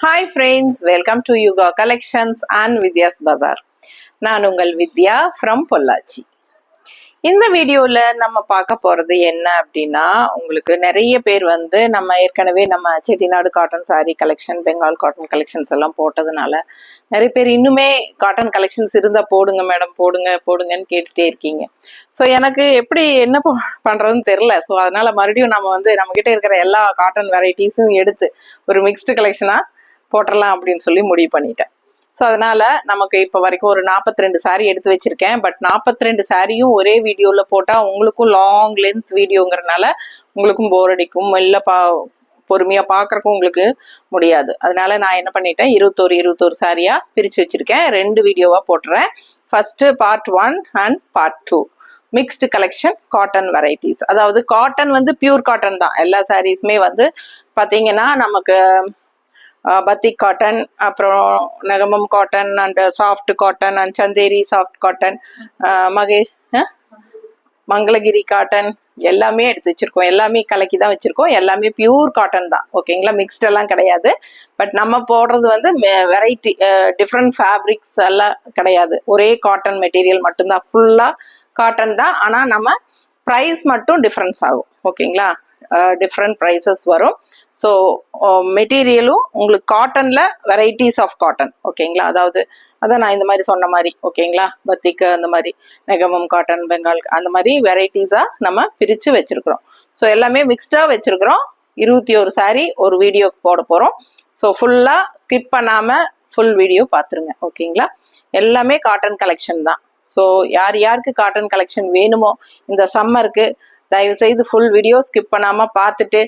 Hi friends, welcome to Yuga Collections and Vidya's Bazaar. நான் உங்கள் வித்யா from Pollachi. இந்த வீடியோல நம்ம பார்க்க போறது என்ன அப்படின்னா, உங்களுக்கு நிறைய பேர் நம்ம ஏற்கனவே நம்ம Chettinad cotton sorry collection, Bengal cotton collections எல்லாம் போட்டதுனால நிறைய பேர் இன்னுமே காட்டன் கலெக்ஷன்ஸ் இருந்தா போடுங்க மேடம், போடுங்கன்னு கேட்டுட்டே இருக்கீங்க. ஸோ எனக்கு எப்படி என்ன பண்றதுன்னு தெரியல. ஸோ அதனால மறுபடியும் நம்ம கிட்ட இருக்கிற எல்லா காட்டன் வெரைட்டிஸும் எடுத்து ஒரு மிக்ஸ்டு கலெக்ஷனா போட்டுடலாம் அப்படின்னு சொல்லி முடிவு பண்ணிட்டேன். ஸோ அதனால நமக்கு இப்போ வரைக்கும் ஒரு 42 சாரீ எடுத்து வச்சிருக்கேன். பட் 42 சாரியும் ஒரே வீடியோவில் போட்டால் உங்களுக்கும் லாங் லென்த் வீடியோங்கிறதுனால உங்களுக்கும் போர் அடிக்கும், இல்லை பொறுமையாக பார்க்குறக்கும் உங்களுக்கு முடியாது. அதனால நான் என்ன பண்ணிட்டேன், 21 சாரியாக பிரித்து வச்சிருக்கேன். 2 வீடியோவாக போட்டுறேன். First part 1 and part 2 mixed collection cotton varieties. அதாவது காட்டன் பியூர் காட்டன் தான். எல்லா சாரீஸுமே பார்த்தீங்கன்னா நமக்கு பத்திக் காட்டன், அப்புறம் Negamam cotton and soft cotton and Chanderi soft cotton, Mangalagiri cotton எல்லாமே எடுத்து வச்சிருக்கோம். எல்லாமே கலக்கி தான் வச்சிருக்கோம். எல்லாமே பியூர் காட்டன் தான், ஓகேங்களா. மிக்ஸ்ட் எல்லாம் கிடையாது. பட் நம்ம போடுறது வெரைட்டி டிஃப்ரெண்ட் ஃபேப்ரிக்ஸ் எல்லாம் கிடையாது. ஒரே காட்டன் மெட்டீரியல் மட்டும்தான், ஃபுல்லா காட்டன் தான். ஆனா நம்ம ப்ரைஸ் மட்டும் டிஃப்ரென்ஸ் ஆகும், ஓகேங்களா. டிஃப்ரெண்ட் ப்ரைஸஸ் வரும். ஸோ மெட்டீரியலும் உங்களுக்கு காட்டன்ல வெரைட்டிஸ் ஆஃப் காட்டன், ஓகேங்களா. அதான் நான் இந்த மாதிரி சொன்ன மாதிரி, ஓகேங்களா. பத்திக்கு அந்த மாதிரி, நெகமம் காட்டன், பெங்கால் அந்த மாதிரி வெரைட்டிஸா நம்ம பிரிச்சு வச்சிருக்கிறோம். ஸோ எல்லாமே மிக்ஸ்டா வச்சிருக்கிறோம். 21 சாரி ஒரு வீடியோக்கு போட போறோம். ஸோ ஃபுல்லா ஸ்கிப் பண்ணாம ஃபுல் வீடியோ பார்த்துருங்க, ஓகேங்களா. எல்லாமே காட்டன் கலெக்ஷன் தான். ஸோ யாருக்கு காட்டன் கலெக்ஷன் வேணுமோ இந்த சம்மருக்கு தயவு செய்து ஃபுல் வீடியோ ஸ்கிப் பண்ணாம பார்த்துட்டு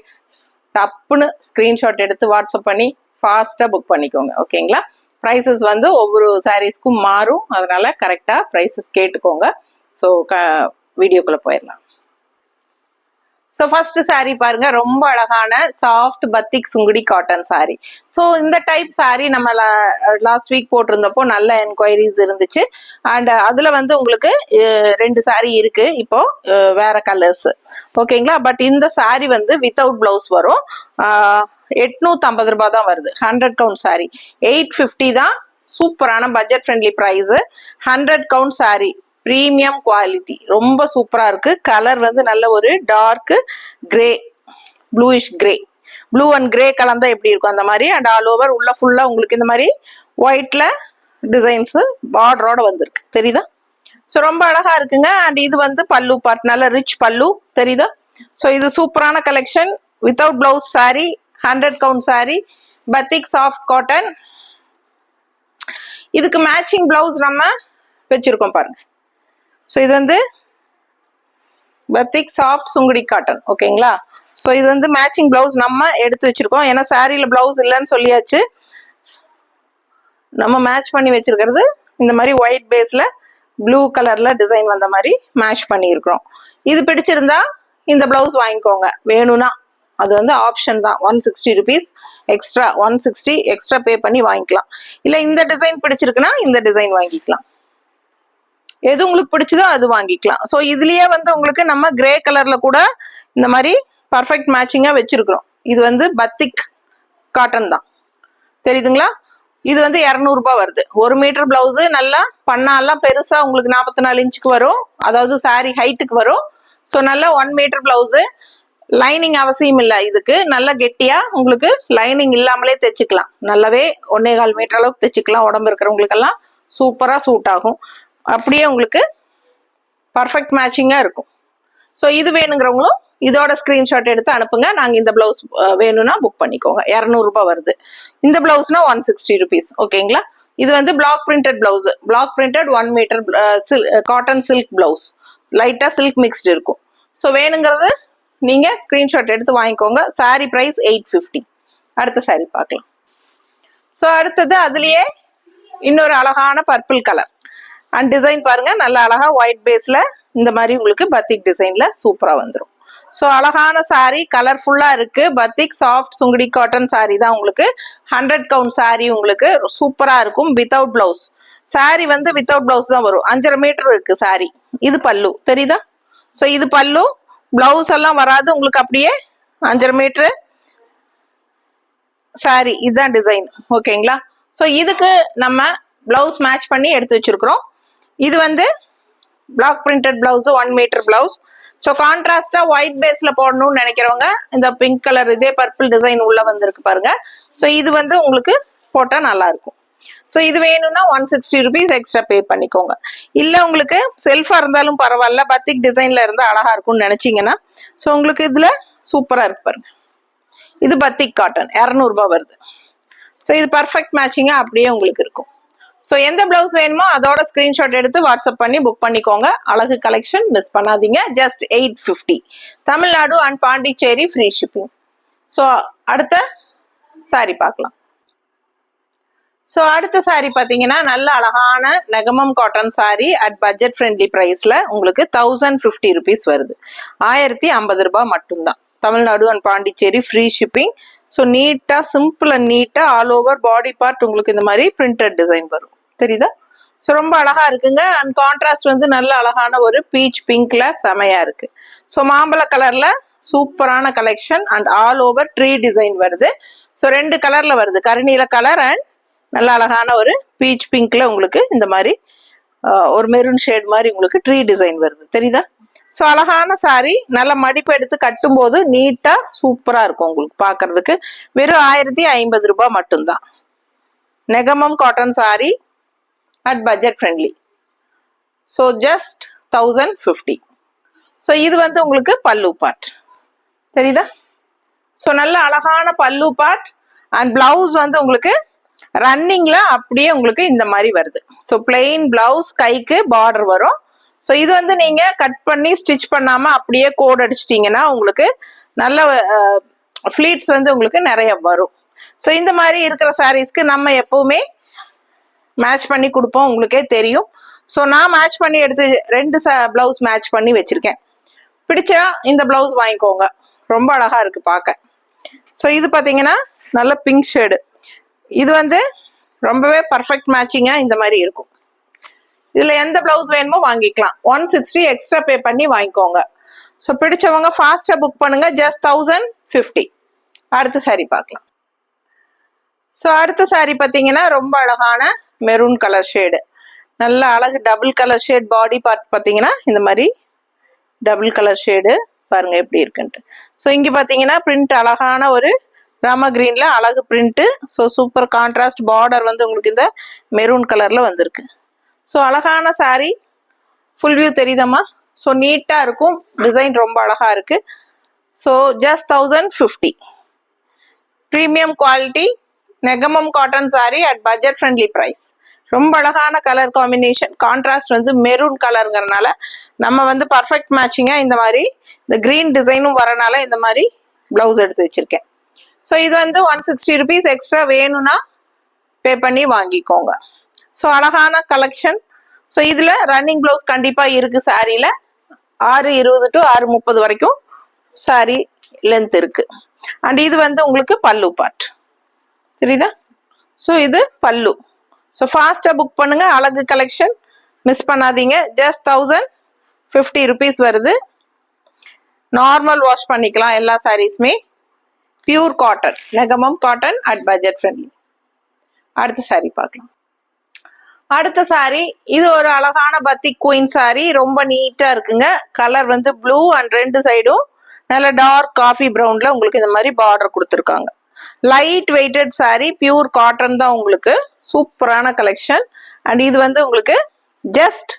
டப்புன்னு ஸ்கிரீன்ஷாட் எடுத்து வாட்ஸ்அப் பண்ணி ஃபாஸ்டா புக் பண்ணிக்கோங்க, ஓகேங்களா. ப்ரைஸஸ் ஒவ்வொரு சாரீஸ்க்கும் மாறும். அதனால கரெக்டா ப்ரைஸஸ் கேட்டுக்கோங்க. ஸோ வீடியோக்குள்ள போயிடலாம். ஸோ ஃபர்ஸ்ட் சாரீ பாருங்க, ரொம்ப அழகான soft batik Sungudi cotton sari. So இந்த டைப் சாரீ நம்ம லாஸ்ட் வீக் போட்டிருந்தப்போ நல்ல என்கொயரிஸ் இருந்துச்சு. அண்ட் அதுல உங்களுக்கு 2 சாரீ இருக்கு இப்போ, வேற கலர்ஸ், ஓகேங்களா. பட் இந்த சாரீ வித்தவுட் பிளவுஸ் வரும். 850 ரூபாய் தான் வருது. 100 கவுண்ட் சாரீ 850 தான். சூப்பரான budget friendly price. 100 count sari, premium quality, ரொம்ப சூப்பரா இருக்கு. கலர் நல்ல ஒரு dark grey, bluish grey, blue and grey கலந்தா எப்படி இருக்கும் அந்த மாதிரி. அண்ட் ஆல் ஓவர் உள்ள ஃபுல்லா உங்களுக்கு இந்த மாதிரி ஒயிட்ல டிசைன்ஸ் பார்டரோட வந்திருக்கு, தெரியுதா. ஸோ ரொம்ப அழகா இருக்குங்க. அண்ட் இது பல்லு பார்ட், நல்ல ரிச் பல்லு, தெரியுதா. ஸோ இது சூப்பரான collection. Without blouse sari, 100 count sari, batik soft cotton. இதுக்கு மேட்சிங் பிளவுஸ் நம்ம வச்சிருக்கோம் பாருங்க. ஸோ இது பத்திக் சாஃப்ட் சுங்குடி காட்டன், ஓகேங்களா. ஸோ இது மேட்சிங் பிளவுஸ் நம்ம எடுத்து வச்சிருக்கோம். ஏன்னா சாரியில பிளவுஸ் இல்லைன்னு சொல்லியாச்சு. நம்ம மேட்ச் பண்ணி வச்சிருக்கிறது இந்த மாதிரி ஒயிட் பேஸ்ல ப்ளூ கலர்ல டிசைன் வந்த மாதிரி மேட்ச் பண்ணி இருக்கிறோம். இது பிடிச்சிருந்தா இந்த பிளவுஸ் வாங்கிக்கோங்க. வேணும்னா அது ஆப்ஷன் தான். 160 ருபீஸ் எக்ஸ்ட்ரா, 160 எக்ஸ்ட்ரா பே பண்ணி வாங்கிக்கலாம். இல்லை இந்த டிசைன் பிடிச்சிருக்குன்னா இந்த டிசைன் வாங்கிக்கலாம். எது உங்களுக்கு பிடிச்சதோ அது வாங்கிக்கலாம். ஸோ இதுலயே உங்களுக்கு நம்ம கிரே கலர்ல கூட இந்த மாதிரி பர்ஃபெக்ட் மேட்சிங்கா வச்சிருக்கிறோம். இது பத்திக் காட்டன் தான், தெரியுதுங்களா. இது 200 ரூபாய் வருது. 1 மீட்டர் பிளவுஸ், நல்லா பண்ணாலாம் பெருசா உங்களுக்கு 44 இன்ச்சுக்கு வரும். அதாவது சாரி ஹைட்டுக்கு வரும். ஸோ நல்லா 1 மீட்டர் பிளவுஸ். லைனிங் அவசியம் இல்லை. இதுக்கு நல்லா கெட்டியா உங்களுக்கு லைனிங் இல்லாமலே தைச்சுக்கலாம். நல்லாவே 1.25 மீட்டர் அளவுக்கு தைச்சுக்கலாம். உடம்பு இருக்கிறவங்களுக்கு எல்லாம் சூப்பரா சூட் ஆகும். அப்படியே உங்களுக்கு பர்ஃபெக்ட் மேட்சிங்கா இருக்கும். ஸோ இது வேணுங்கிறவங்களும் இதோட ஸ்கிரீன்ஷாட் எடுத்து அனுப்புங்க. நாங்கள் இந்த பிளவுஸ் வேணும்னா புக் பண்ணிக்கோங்க. 200 ரூபாய் வருது. இந்த பிளவுஸ்னா 160 ருபீஸ், ஓகேங்களா. இது block printed blouse. Block printed 1 metre cotton silk blouse. லைட்டா சில்க் மிக்ஸ்டு இருக்கும். ஸோ வேணுங்கிறது நீங்க ஸ்கிரீன்ஷாட் எடுத்து வாங்கிக்கோங்க. சாரி பிரைஸ் 850. அடுத்த சாரி பார்க்கலாம். ஸோ அடுத்தது அதுலயே இன்னொரு அழகான பர்பிள் கலர் அண்ட் டிசைன் பாருங்க. நல்ல அழகா ஒயிட் பேஸ்ல இந்த மாதிரி உங்களுக்கு பத்திக் டிசைன்ல சூப்பரா வந்துடும். ஸோ அழகான சாரி, கலர்ஃபுல்லா இருக்கு. பத்திக் சாஃப்ட் சுங்குடி காட்டன் சாரி தான் உங்களுக்கு. 100 கவுண்ட் சாரி உங்களுக்கு சூப்பரா இருக்கும். Without blouse sorry without blouse தான் வரும். 5.5 மீட்டர் இருக்கு சாரி. இது பல்லு, தெரியுதா. ஸோ இது பல்லு, பிளவுஸ் எல்லாம் வராது உங்களுக்கு. அப்படியே 5.5 மீட்டர் சாரி இதுதான் டிசைன். ஓகேங்களா? ஸோ இதுக்கு நம்ம பிளவுஸ் மேட்ச் பண்ணி எடுத்து வச்சிருக்கிறோம். இது வந்து block printed blouse 1 metre blouse. So கான்ட்ராஸ்டா ஒயிட் பேஸ்ல போடணும்னு நினைக்கிறவங்க இந்த பிங்க் கலர் இதே பர்பிள் டிசைன் உள்ள வந்திருக்கு பாருங்க. ஸோ இது வந்து உங்களுக்கு போட்டா நல்லா இருக்கும். ஸோ இது வேணும்னா 160 rupees எக்ஸ்ட்ரா பே பண்ணிக்கோங்க. இல்லை உங்களுக்கு செல்ஃபா இருந்தாலும் பரவாயில்ல, பத்திக் டிசைன்ல இருந்தால் அழகா இருக்கும்னு நினைச்சீங்கன்னா ஸோ உங்களுக்கு இதுல சூப்பரா இருக்கு பாருங்க. இது பத்திக் காட்டன் 200 ரூபாய் வருது. ஸோ இது பர்ஃபெக்ட் மேட்சிங்கா அப்படியே உங்களுக்கு இருக்கும். ஸோ எந்த பிளவுஸ் வேணுமோ அதோட ஸ்கிரீன்ஷாட் எடுத்து வாட்ஸ்அப் பண்ணி புக் பண்ணிக்கோங்க. அழகு கலெக்ஷன் மிஸ் பண்ணாதீங்க. Just 850. Tamil Nadu and Pondicherry free shipping. So அடுத்த சாரி பார்க்கலாம். ஸோ அடுத்த சாரி பார்த்தீங்கன்னா நல்ல அழகான Negamam cotton sari at budget friendly ப்ரைஸில் உங்களுக்கு 1050 rupees வருது. 1050 ரூபாய் மட்டும்தான். Tamil Nadu and Pondicherry free shipping. So நீட்டாக சிம்பிள் அண்ட் நீட்டாக ஆல் ஓவர் பாடி பார்ட் உங்களுக்கு இந்த மாதிரி பிரிண்டட் டிசைன் வரும். தெரியுதா? ஸோ ரொம்ப அழகா இருக்குங்க. அண்ட் கான்ட்ராஸ்ட் வந்து நல்ல அழகான ஒரு பீச் பிங்க்ல செமையா இருக்கு. ஸோ மாம்பழ கலர்ல சூப்பரான collection and all over tree design வருது. ஸோ 2 கலர்ல வருது, கருநீல கலர் அண்ட் நல்ல அழகான ஒரு பீச் பிங்க்ல உங்களுக்கு இந்த மாதிரி ஒரு மெரூன் ஷேட் மாதிரி உங்களுக்கு ட்ரீ டிசைன் வருது. தெரியுதா? ஸோ அழகான சாரி, நல்ல மடிப்பு எடுத்து கட்டும் போது நீட்டா சூப்பரா இருக்கும் உங்களுக்கு பாக்குறதுக்கு. வெறும் 1050 ரூபாய் மட்டும்தான். Negamam cotton sari at budget friendly. So just 1050. So இது வந்து உங்களுக்கு பல்லு பார்ட். தெரியுதா? ஸோ நல்ல அழகான பல்லு பார்ட் அண்ட் பிளவுஸ் வந்து உங்களுக்கு ரன்னிங்ல அப்படியே உங்களுக்கு இந்த மாதிரி வருது. ஸோ பிளெயின் பிளவுஸ், கைக்கு பார்டர் வரும். ஸோ இது வந்து நீங்க கட் பண்ணி ஸ்டிச் பண்ணாம அப்படியே கோட் அடிச்சிட்டீங்கன்னா உங்களுக்கு நல்ல ஃபிளீட்ஸ் வந்து உங்களுக்கு நிறைய வரும். ஸோ இந்த மாதிரி இருக்கிற சாரீஸ்க்கு நம்ம எப்பவுமே மேட்ச் பண்ணி கொடுப்போம், உங்களுக்கே தெரியும். ஸோ நான் மேட்ச் பண்ணி எடுத்து 2 பிளவுஸ் மேட்ச் பண்ணி வச்சிருக்கேன். பிடிச்சா இந்த பிளவுஸ் வாங்கிக்கோங்க, ரொம்ப அழகா இருக்கு பார்க்க. ஸோ இது பார்த்தீங்கன்னா நல்ல பிங்க் ஷேடு. இது வந்து ரொம்பவே பர்ஃபெக்ட் மேட்சிங்கா இந்த மாதிரி இருக்கும். இதுல எந்த பிளவுஸ் வேணுமோ வாங்கிக்கலாம். 160 எக்ஸ்ட்ரா பே பண்ணி வாங்கிக்கோங்க. ஸோ பிடிச்சவங்க ஃபாஸ்டா புக் பண்ணுங்க. ஜஸ்ட் 1050. அடுத்த சாரி பார்க்கலாம். ஸோ அடுத்த சாரி பார்த்தீங்கன்னா ரொம்ப அழகான மெரூன் கலர் ஷேடு, நல்ல அழகு double colour shade. Body part பார்த்தீங்கன்னா இந்த மாதிரி டபுள் கலர் ஷேடு பாருங்க எப்படி இருக்குன்ட்டு. ஸோ இங்க பார்த்தீங்கன்னா பிரிண்ட் அழகான ஒரு ராம கிரீன்ல அழகு print. So super contrast border வந்து உங்களுக்கு இந்த மெரூன் கலர்ல வந்திருக்கு. ஸோ அழகான சாரி, ஃபுல் வியூ தெரியுதம்மா? ஸோ நீட்டா இருக்கும், டிசைன் ரொம்ப அழகா இருக்கு. So just 1050. Premium quality Negamam cotton sari at budget friendly price. ரொம்ப அழகான கலர் காம்பினேஷன். கான்ட்ராஸ்ட் வந்து மெரூன் கலருங்கிறனால நம்ம வந்து பர்ஃபெக்ட் மேட்சிங்கா இந்த மாதிரி இந்த கிரீன் டிசைனும் வரனால இந்த மாதிரி பிளவுஸ் எடுத்து வச்சிருக்கேன். ஸோ இது வந்து 160 rupees எக்ஸ்ட்ரா வேணும்னா பே பண்ணி வாங்கிக்கோங்க. ஸோ அழகான கலெக்ஷன். ஸோ இதுல ரன்னிங் பிளவுஸ் கண்டிப்பா இருக்கு சாரியில. 6:20 to 6:30 வரைக்கும் சாரி லென்த் இருக்கு. அண்ட் இது வந்து உங்களுக்கு பல்லு பார்ட். தெரியுதா? ஸோ இது பல்லு. ஸோ ஃபாஸ்டா புக் பண்ணுங்க. அழகு கலெக்ஷன் மிஸ் பண்ணாதீங்க. ஜஸ்ட் 1050 rupees வருது. நார்மல் வாஷ் பண்ணிக்கலாம் எல்லா சாரீஸ்மே. Pure cotton, Negamam cotton at budget friendly. அடுத்த சாரி பார்க்கலாம். அடுத்த சாரி இது ஒரு அழகான பத்திக் குயின் சாரி. ரொம்ப நீட்டா இருக்குங்க. கலர் வந்து ப்ளூ அண்ட் 2 சைடும் நல்ல டார்க் காஃபி ப்ரௌன்ல உங்களுக்கு இந்த மாதிரி பார்டர் கொடுத்துருக்காங்க. Light weighted sari, pure cotton தான் உங்களுக்கு. சூப்பரான கலெக்ஷன். அண்ட் இது வந்து உங்களுக்கு ஜஸ்ட்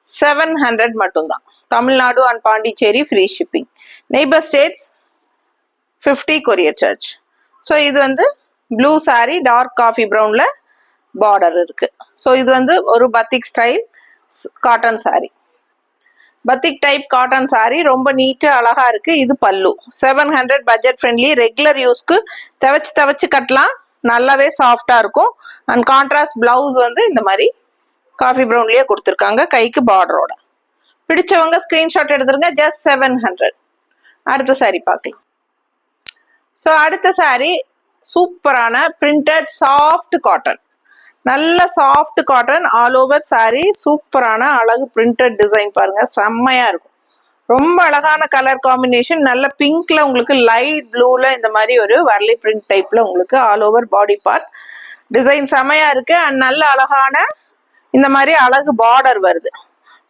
700 மட்டும்தான். Tamil Nadu and Pondicherry free shipping. Neighbour states 50 courier charge. So இது வந்து ப்ளூ சாரி, டார்க் காஃபி ப்ரௌன்ல பார்டர் இருக்கு. ஸோ இது வந்து ஒரு batik style cotton sari. Batik type cotton sari ரொம்ப நீட்டா அழகா இருக்கு. இது பல்லு. 700 பட்ஜெட் ஃப்ரெண்ட்லி. ரெகுலர் யூஸ்க்கு தவச்சு கட்டலாம், நல்லாவே சாஃப்டா இருக்கும். அண்ட் கான்ட்ராஸ்ட் பிளவுஸ் வந்து இந்த மாதிரி காஃபி ப்ரௌன்லயே கொடுத்துருக்காங்க, கைக்கு பார்டரோட. பிடிச்சவங்க ஸ்கிரீன்ஷாட் எடுத்துருங்க. ஜஸ்ட் 700. அடுத்த சாரி பார்க்கலாம். ஸோ அடுத்த சாரி சூப்பரான பிரிண்டட் சாஃப்ட் காட்டன். நல்ல soft cotton all over sorry. சூப்பரான அழகு பிரிண்டட் டிசைன் பாருங்க, செம்மையா இருக்கும். ரொம்ப அழகான கலர் காம்பினேஷன். நல்ல பிங்க்ல உங்களுக்கு லைட் ப்ளூல இந்த மாதிரி ஒரு வரலி பிரிண்ட் டைப்ல உங்களுக்கு all over body part design செமையா இருக்கு. அண்ட் நல்ல அழகான இந்த மாதிரி அழகு பார்டர் வருது.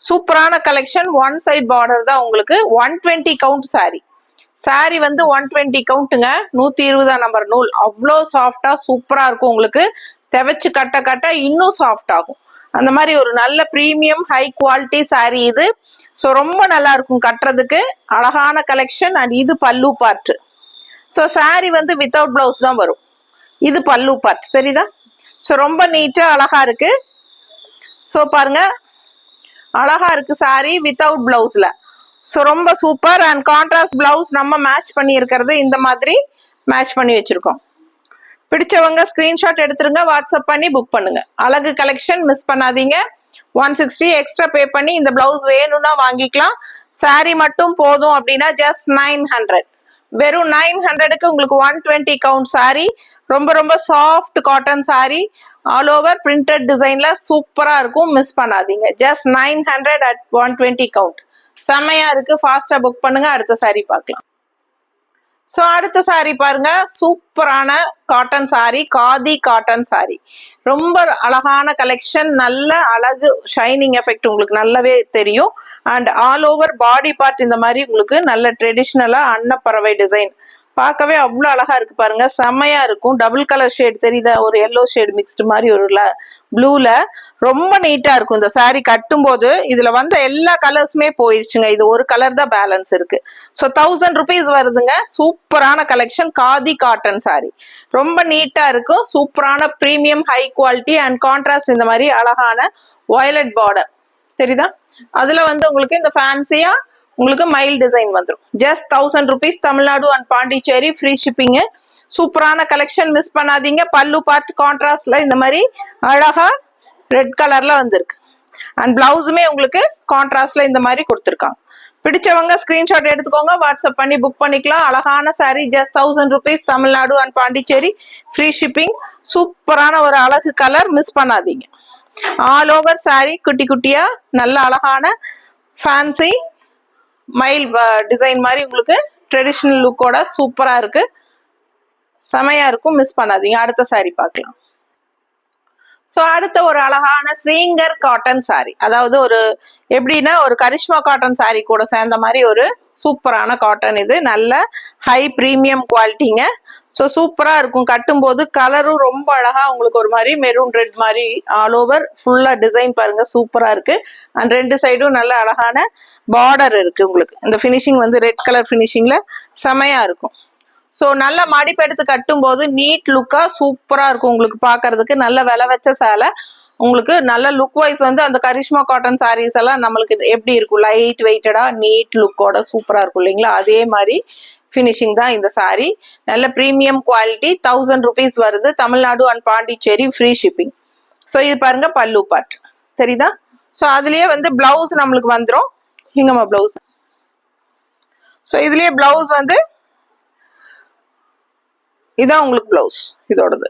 சூப்பரான கலெக்ஷன். ஒன் சைட் பார்டர் தான் உங்களுக்கு. 120 கவுண்ட் சாரி. சாரி வந்து 120 கவுண்ட்டுங்க. 120 நம்பர் நூல். அவ்வளோ சாஃப்டா சூப்பரா இருக்கும் உங்களுக்கு. தெவச்சு கட்ட கட்ட இன்னும் சாஃப்ட் ஆகும். அந்த மாதிரி ஒரு நல்ல ப்ரீமியம் ஹை குவாலிட்டி சாரி இது. ஸோ ரொம்ப நல்லா இருக்கும் கட்டுறதுக்கு. அழகான கலெக்ஷன். அண்ட் இது பல்லு பார்ட். ஸோ சாரி வந்து வித்தவுட் பிளவுஸ் தான் வரும். இது பல்லு பார்ட் தெரியுதா? ஸோ ரொம்ப நீட்டா அழகா இருக்கு. ஸோ பாருங்க அழகா இருக்கு சாரி வித்தவுட் பிளவுஸ்ல. ஸோ ரொம்ப சூப்பர். அண்ட் கான்ட்ராஸ்ட் பிளவுஸ் நம்ம மேட்ச் பண்ணி இருக்கிறது இந்த மாதிரி மேட்ச் பண்ணி வச்சிருக்கோம். பிடிச்சவங்க ஸ்கிரீன்ஷாட் எடுத்துருங்க, வாட்ஸ்அப் பண்ணி புக் பண்ணுங்க. அழகு கலெக்ஷன் மிஸ் பண்ணாதீங்க. 160 எக்ஸ்ட்ரா பே பண்ணி இந்த பிளவுஸ் வேணும்னா வாங்கிக்கலாம். சாரி மட்டும் போதும் அப்படின்னா ஜஸ்ட் 900. வெறும் 900க்கு உங்களுக்கு 120 கவுண்ட் சாரி. ரொம்ப ரொம்ப soft cotton sorry. All over printed டிசைன்ல சூப்பரா இருக்கும். மிஸ் பண்ணாதீங்க. Just 900 at 120 count. செமையா இருக்கு. ஃபாஸ்டா புக் பண்ணுங்க. அடுத்த சாரி பார்க்கலாம். ஸோ அடுத்த சாரி பாருங்க. சூப்பரான cotton sorry. Khadi cotton sari. ரொம்ப அழகான கலெக்ஷன். நல்ல அழகு ஷைனிங் எஃபெக்ட் உங்களுக்கு நல்லாவே தெரியும். And all over body part இந்த மாதிரி உங்களுக்கு நல்ல ட்ரெடிஷ்னலா அன்னப்பறவை டிசைன் பார்க்கவே அவ்வளோ அழகா இருக்கு பாருங்க. செம்மையா இருக்கும். டபுள் கலர் ஷேட் தெரியுதா? ஒரு எல்லோ ஷேட் மிக்ஸ்டு மாதிரி ஒரு ப்ளூல ரொம்ப நீட்டா இருக்கும். இந்த சாரி கட்டும் போது இதுல வந்த எல்லா கலர்ஸுமே போயிடுச்சுங்க. இது ஒரு கலர் தான் பேலன்ஸ் இருக்கு. ஸோ 1000 rupees வருதுங்க. சூப்பரான கலெக்ஷன். காதி காட்டன் சாரி. ரொம்ப நீட்டா இருக்கும். சூப்பரான premium high quality and contrast இந்த மாதிரி அழகான வயலட் பார்டர் தெரியுதா? அதுல வந்து உங்களுக்கு இந்த ஃபேன்சியா உங்களுக்கு மைல் டிசைன் வந்துடும். Just 1000 rupees. Tamil Nadu and Pondicherry free shipping. சூப்பரான கலெக்ஷன் மிஸ் பண்ணாதீங்க. பல்லு பார்ட் கான்ட்ராஸ்ட்ல இந்த மாதிரி அழகா ரெட் கலர்ல வந்திருக்கு. அண்ட் பிளவுஸுமே உங்களுக்கு கான்ட்ராஸ்ட்ல இந்த மாதிரி கொடுத்துருக்காங்க. பிடிச்சவங்க ஸ்கிரீன்ஷாட் எடுத்துக்கோங்க, வாட்ஸ்அப் பண்ணி புக் பண்ணிக்கலாம். அழகான sorry. Just 1000 rupees. Tamil Nadu and Pondicherry free shipping. சூப்பரான ஒரு அழகு கலர். மிஸ் பண்ணாதீங்க. ஆல் ஓவர் சாரி குட்டி குட்டியா நல்ல அழகான ஃபேன்சி மைல் டிசைன் மாதிரி உங்களுக்கு ட்ரெடிஷ்னல் லுக்கோட சூப்பரா இருக்கு. செமையா இருக்கும். மிஸ் பண்ணாதீங்க. அடுத்த சாரி பார்க்கலாம். ஸோ அடுத்த ஒரு அழகான ஸ்ரீங்கர் காட்டன் சாரி. அதாவது ஒரு எப்படின்னா ஒரு கரிஷ்மா காட்டன் சாரி கூட சேர்ந்த மாதிரி ஒரு சூப்பரான காட்டன். இது நல்ல ஹை ப்ரீமியம் குவாலிட்டிங்க. ஸோ சூப்பரா இருக்கும். கட்டும்போது கலரும் ரொம்ப அழகா உங்களுக்கு ஒரு மாதிரி மெரூன் ரெட் மாதிரி ஆல் ஓவர் ஃபுல்லா டிசைன் பாருங்க. சூப்பரா இருக்கு. அண்ட் ரெண்டு சைடும் நல்ல அழகான பார்டர் இருக்கு உங்களுக்கு. இந்த ஃபினிஷிங் வந்து ரெட் கலர் ஃபினிஷிங்ல செமையா இருக்கும். ஸோ நல்ல மடிப்பெடுத்து கட்டும் போது நீட் லுக்கா சூப்பரா இருக்கும் உங்களுக்கு பாக்குறதுக்கு. நல்ல விலை வச்ச சேலை உங்களுக்கு நல்ல லுக் வைஸ் வந்து அந்த கரிஷ்மா காட்டன் சாரீஸ் எல்லாம் நம்மளுக்கு எப்படி இருக்கும்? லைட் வெயிட்டடா நீட் லுக்கோட சூப்பரா இருக்கும் இல்லைங்களா? அதே மாதிரி ஃபினிஷிங் தான் இந்த சாரி. நல்ல ப்ரீமியம் குவாலிட்டி. 1000 rupees வருது. Tamil Nadu and Pondicherry free shipping. So இது பாருங்க பல்லு பார்ட் தெரியுதா? ஸோ அதுலயே வந்து பிளவுஸ் நம்மளுக்கு வந்துடும். இங்கம்மா பிளவுஸ். ஸோ இதுலயே பிளவுஸ் வந்து இதான் உங்களுக்கு பிளவுஸ் இதோடது.